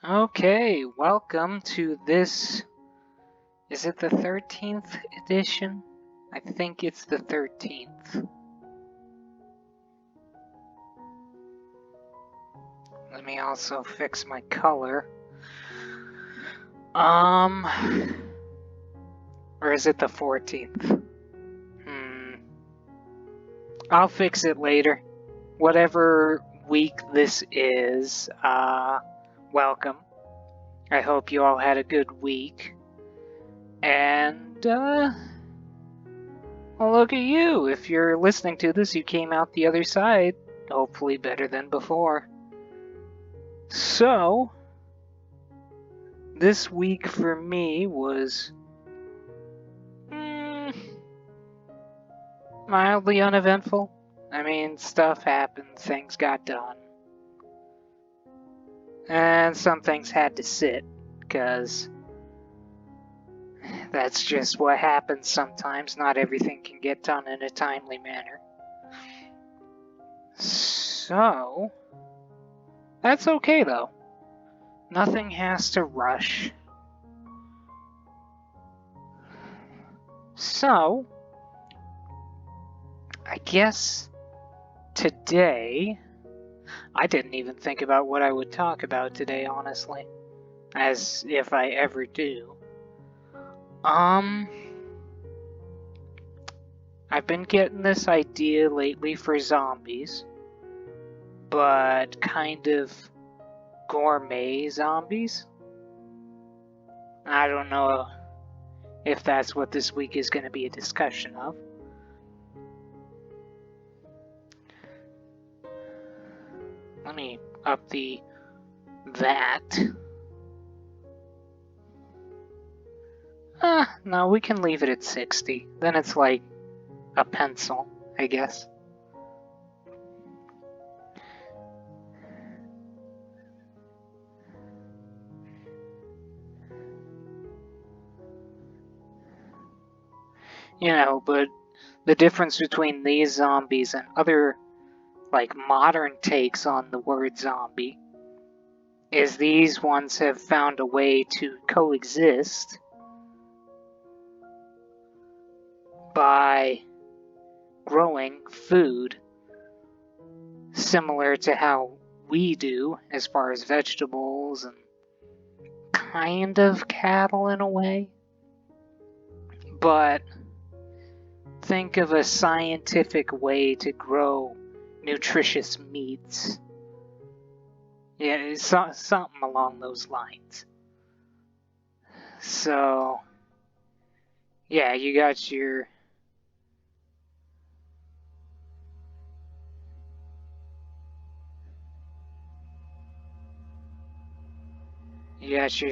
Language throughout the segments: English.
Okay, welcome to this. Is it the 13th edition? I think it's the 13th. Let me also fix my color. Or is it the 14th? I'll fix it later. Whatever week this is, welcome. I hope you all had a good week. And, well, look at you. If you're listening to this, you came out the other side, hopefully better than before. So, this week for me was mildly uneventful. I mean, stuff happened, things got done. And some things had to sit, because that's just what happens sometimes. Not everything can get done in a timely manner. So, that's okay though. Nothing has to rush. So, I guess today, I didn't even think about what I would talk about today, honestly. As if I ever do. I've been getting this idea lately for zombies, but kind of gourmet zombies. I don't know if that's what this week is going to be a discussion of. Let me up that. No, we can leave it at 60. Then it's like a pencil, I guess. You know, but the difference between these zombies and other, like, modern takes on the word zombie is these ones have found a way to coexist by growing food similar to how we do as far as vegetables and kind of cattle in a way. But think of a scientific way to grow nutritious meats. Yeah, it's something along those lines. So, yeah, you got your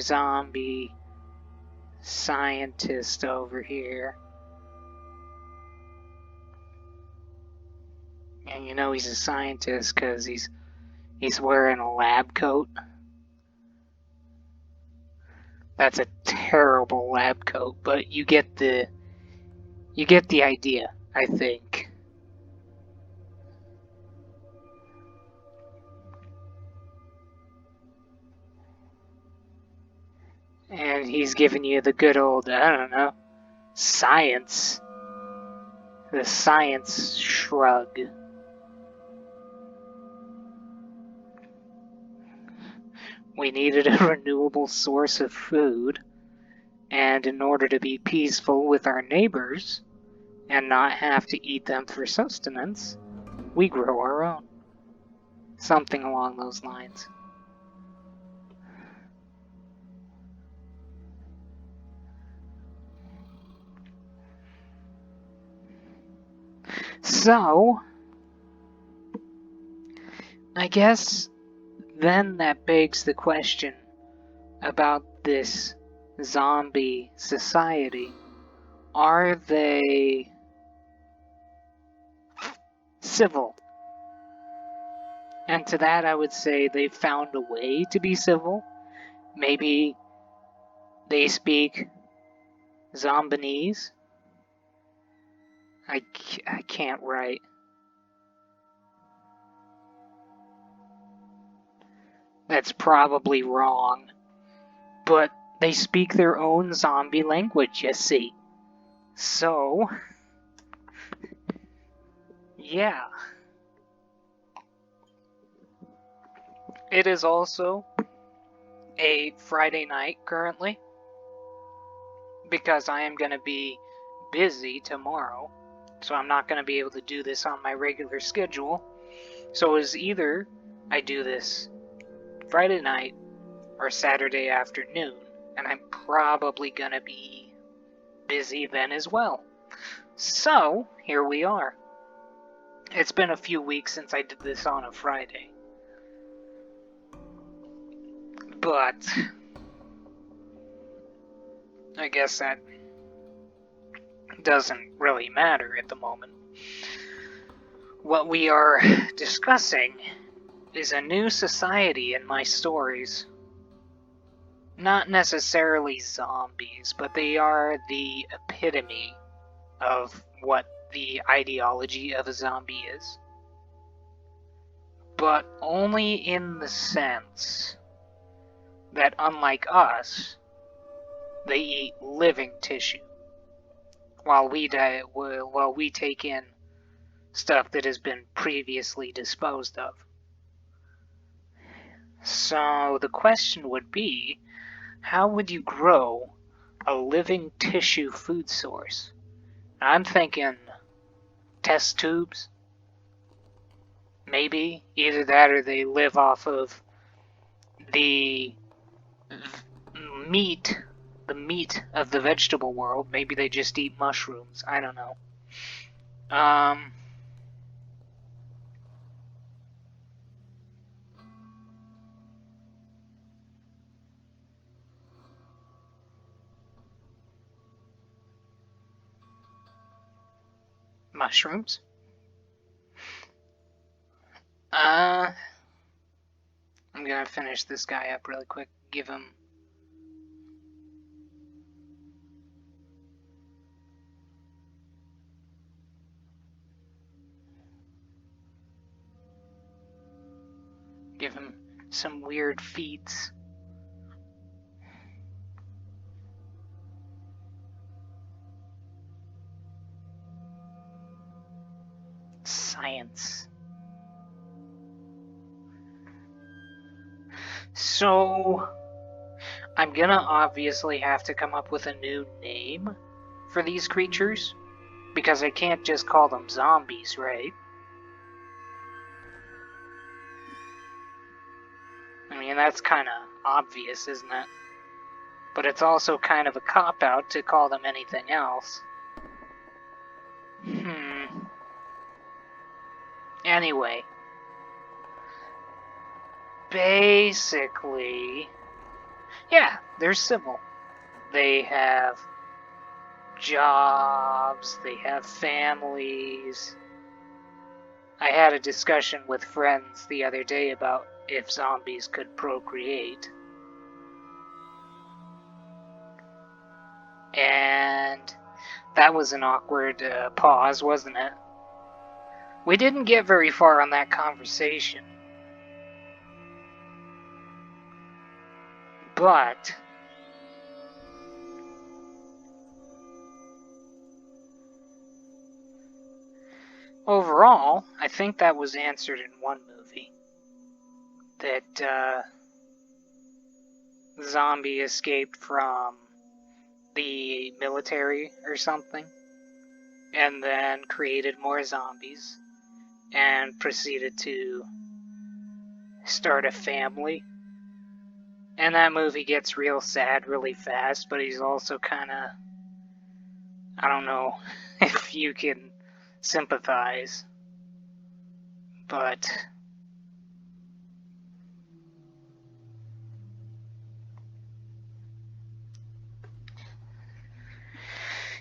zombie scientist over here. And you know he's a scientist because he's wearing a lab coat. That's a terrible lab coat, but you get the idea, I think. And he's giving you the good old, I don't know, science. The science shrug. We needed a renewable source of food, and in order to be peaceful with our neighbors and not have to eat them for sustenance, we grow our own. Something along those lines. So, I guess then that begs the question about this zombie society. Are they civil? And to that I would say they've found a way to be civil. Maybe they speak Zombinese. I can't write. That's probably wrong. But they speak their own zombie language, you see. So, yeah. It is also a Friday night currently, because I am going to be busy tomorrow, so I'm not going to be able to do this on my regular schedule. So it's either I do this Friday night or Saturday afternoon, and I'm probably going to be busy then as well. So, here we are. It's been a few weeks since I did this on a Friday. But I guess that doesn't really matter at the moment. What we are discussing is a new society in my stories. Not necessarily zombies, but they are the epitome of what the ideology of a zombie is. But only in the sense that, unlike us, they eat living tissue, while we take in stuff that has been previously disposed of. So the question would be, how would you grow a living tissue food source? I'm thinking test tubes. Maybe. Either that or they live off of the meat of the vegetable world. Maybe they just eat mushrooms. I don't know. Mushrooms? I'm gonna finish this guy up really quick. Give him... some weird feats. Science. So, I'm gonna obviously have to come up with a new name for these creatures, because I can't just call them zombies, right? I mean, that's kind of obvious, isn't it? But it's also kind of a cop-out to call them anything else. Anyway. Basically... yeah, they're civil. They have jobs, they have families. I had a discussion with friends the other day about if zombies could procreate. And that was an awkward pause, wasn't it? We didn't get very far on that conversation. But overall, I think that was answered in one movie. That the zombie escaped from the military or something, and then created more zombies, and proceeded to start a family. And that movie gets real sad really fast, but he's also kind of... I don't know if you can sympathize, but...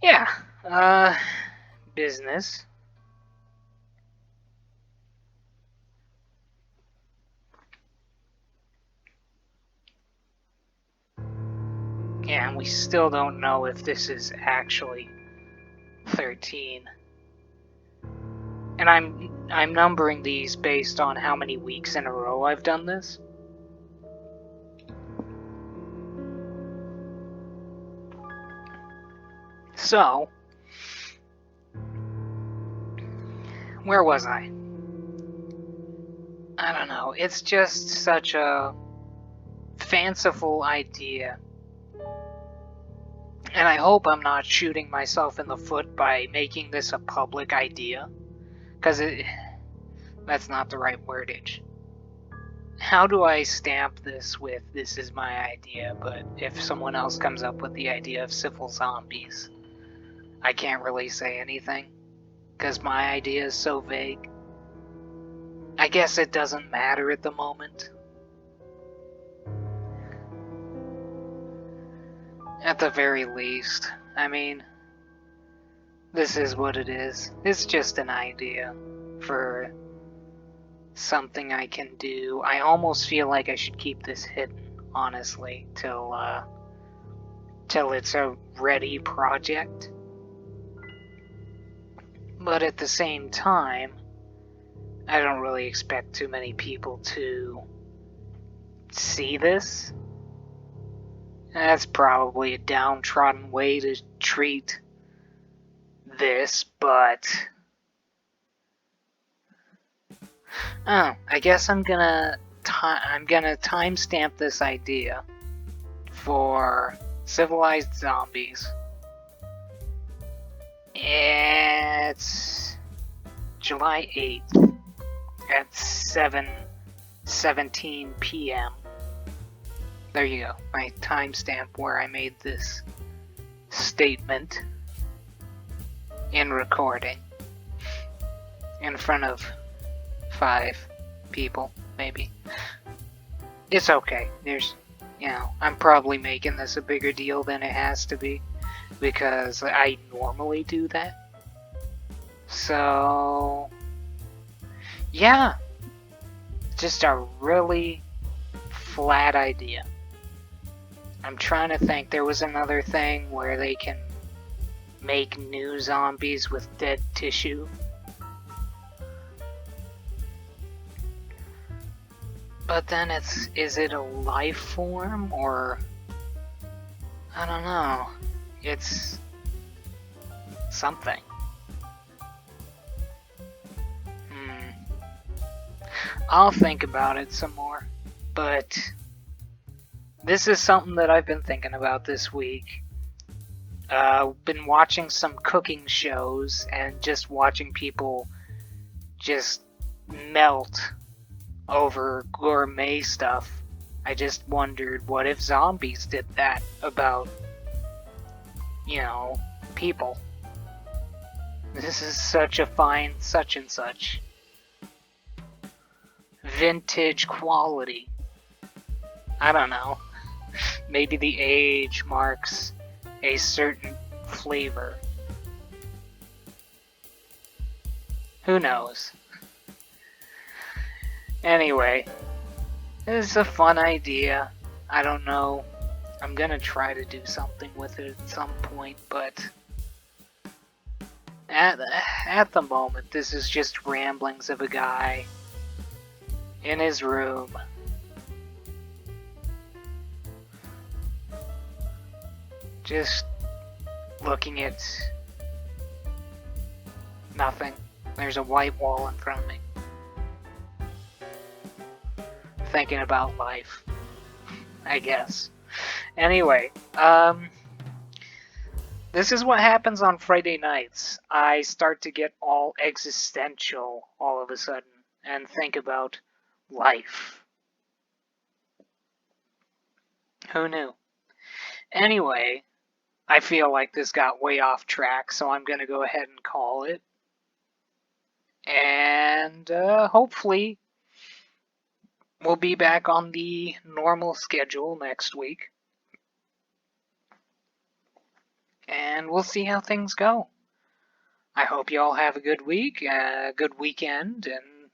yeah, business. Yeah, and we still don't know if this is actually 13. And I'm numbering these based on how many weeks in a row I've done this. So, where was I? I don't know. It's just such a fanciful idea. And I hope I'm not shooting myself in the foot by making this a public idea. Because that's not the right wordage. How do I stamp this with "this is my idea," but if someone else comes up with the idea of civil zombies, I can't really say anything, because my idea is so vague. I guess it doesn't matter at the moment. At the very least, I mean, this is what it is. It's just an idea for something I can do. I almost feel like I should keep this hidden, honestly, till it's a ready project. But at the same time, I don't really expect too many people to see this. That's probably a downtrodden way to treat this, but I guess I'm gonna timestamp this idea for civilized zombies. It's July 8th at 7:17 p.m. There you go, my timestamp where I made this statement in recording in front of 5 people, maybe. It's okay. I'm probably making this a bigger deal than it has to be, because I normally do that. So, yeah. Just a really flat idea. I'm trying to think. There was another thing where they can make new zombies with dead tissue. But then is it a life form, or I don't know. It's something. I'll think about it some more, but this is something that I've been thinking about this week. Been watching some cooking shows and just watching people just melt over gourmet stuff. I just wondered, what if zombies did that about, people? This is such a fine such and such. Vintage quality. I don't know. Maybe the age marks a certain flavor. Who knows? Anyway, it's a fun idea. I don't know. I'm gonna try to do something with it at some point, but at the moment, this is just ramblings of a guy in his room, just looking at nothing. There's a white wall in front of me. Thinking about life, I guess. Anyway, this is what happens on Friday nights. I start to get all existential all of a sudden and think about life. Who knew? Anyway, I feel like this got way off track, so I'm going to go ahead and call it. And hopefully we'll be back on the normal schedule next week. And we'll see how things go. I hope you all have a good week, a good weekend, and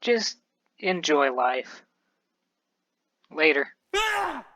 just enjoy life. Later.